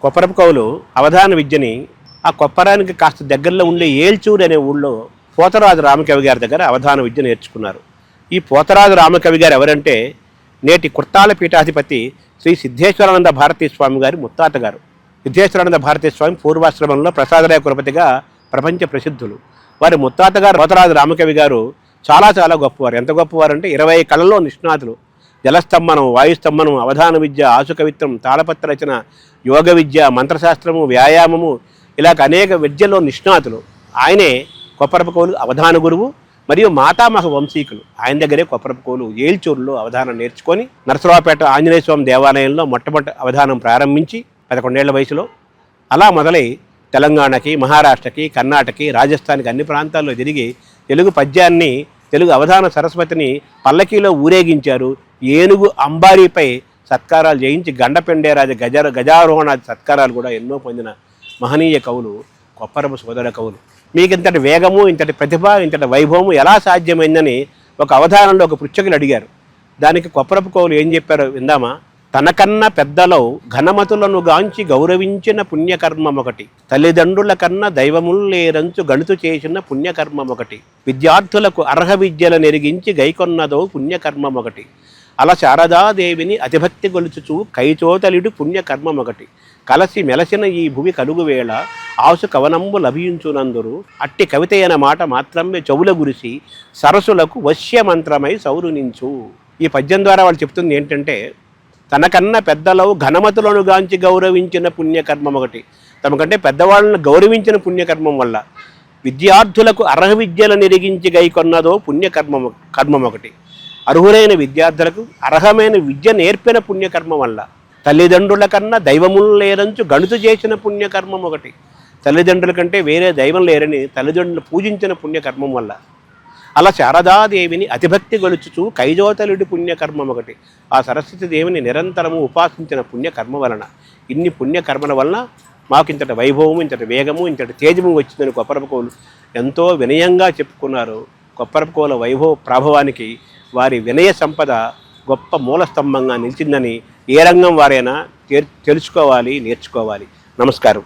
కొప్పరపు కవులు అవధాన విద్యని ఆ కొప్పరానికి కాస్త దగ్గరలో ఉండే ఏల్చూరు అనే ఊళ్ళో పోతరాజు రామకవి గారి దగ్గర అవధాన విద్య నేర్చుకున్నారు. ఈ పోతరాజు రామకవి గారు ఎవరంటే నేటి కుర్తాల పీఠాధిపతి శ్రీ సిద్ధేశ్వరానంద భారతీ స్వామి గారి ముత్తాత గారు. సిద్ధేశ్వరానంద భారతీ స్వామి పూర్వాశ్రమంలో ప్రసాదరాయ కులపతిగా ప్రపంచ ప్రసిద్ధులు. వారి ముత్తాత గారు పోతరాజు రామకవి గారు చాలా చాలా గొప్పవారు. ఎంత గొప్పవారు అంటే 20 కళల్లో నిష్ణాతులు. జలస్తంభనం, వాయుస్తంభనం, అవధాన విద్య, ఆశుకవిత్వం, తాళపత్ర రచన, యోగ విద్య, మంత్రశాస్త్రము, వ్యాయామము, ఇలాగ అనేక విద్యల్లో నిష్ణాతులు. ఆయనే కొప్పరపు కవులు అవధాన గురువు మరియు మాతామహ వంశీకులు. ఆయన దగ్గరే కొప్పరపు కవులు ఏల్చూరులో అవధానం నేర్చుకొని నరసరావుపేట ఆంజనేయ స్వామి దేవాలయంలో మొట్టమొదటి అవధానం ప్రారంభించి 11 ఏళ్ల వయసులో అలా మొదలై తెలంగాణకి, మహారాష్ట్రకి, కర్ణాటకకి, రాజస్థాన్కి అన్ని ప్రాంతాల్లో తిరిగి తెలుగు పద్యాన్ని, తెలుగు అవధాన సరస్వతిని పల్లకీలో ఊరేగించారు. ఏనుగు అంబారీపై సత్కారాలు చేయించి గండపెండేరాజ గజారోహణాది సత్కారాలు కూడా ఎన్నో పొందిన మహనీయ కవులు కొప్పరపు సోదర కవులు. మీకు ఇంతటి వేగము, ఇంతటి ప్రతిభ, ఇంతటి వైభవము ఎలా సాధ్యమైందని ఒక అవధానంలో ఒక పృచ్ఛకులు అడిగారు. దానికి కొప్పరపు కవులు ఏం చెప్పారో విందామా? తనకన్నా పెద్దలో ఘనమతులను గాంచి గౌరవించిన పుణ్యకర్మమొకటి, తల్లిదండ్రుల కన్నా దైవముల్లేరంచు గణితు చేసిన పుణ్యకర్మమొకటి, విద్యార్థులకు అర్హ విద్యలు నెరిగించి గైకొన్నదో పుణ్యకర్మమొకటి, అలా శారదాదేవిని అతిభక్తి గొలుచుచు కైచోతలిడు పుణ్యకర్మమొకటి, కలసి మెలసిన ఈ భువి కలుగువేళ ఆసు కవనంబు లభించునందురు, అట్టి కవిత అయిన మాట మాత్రమే చెవుల గురిసి సరస్సులకు వశ్యమంత్రమై సౌరునించు. ఈ పద్యం ద్వారా వాళ్ళు చెప్తుంది ఏంటంటే, తనకన్నా పెద్దలో ఘనమతులను గాంచి గౌరవించిన పుణ్యకర్మం ఒకటి, తమకంటే పెద్దవాళ్ళను గౌరవించిన పుణ్యకర్మం వల్ల, విద్యార్థులకు అర్హ విద్యలు నెరిగించి గైకొన్నదో కర్మం ఒకటి, అర్హులైన విద్యార్థులకు అర్హమైన విద్య నేర్పిన పుణ్యకర్మం వల్ల, తల్లిదండ్రుల కన్నా దైవములు లేరంచు గణితు చేసిన పుణ్యకర్మం ఒకటి, తల్లిదండ్రుల కంటే వేరే దైవం లేరని తల్లిదండ్రులు పూజించిన పుణ్యకర్మం వల్ల, అలా శారదాదేవిని అతిభక్తి గొలుచుచు కైజోతలుడి పుణ్యకర్మం ఒకటి, ఆ సరస్వతి దేవిని నిరంతరము ఉపాసించిన పుణ్యకర్మ వలన, ఇన్ని పుణ్యకర్మల వలన మాకు ఇంతటి వైభవము, ఇంతటి వేగము, ఇంతటి తేజము వచ్చిందని కొప్పరపు కవులు ఎంతో వినయంగా చెప్పుకున్నారు. కొప్పరపు కవుల వైభవ ప్రాభవానికి వారి వినయ సంపద గొప్ప మూలస్తంభంగా నిలిచిందని ఏ రంగం వారైనా తెలుసుకోవాలి, నేర్చుకోవాలి. నమస్కారం.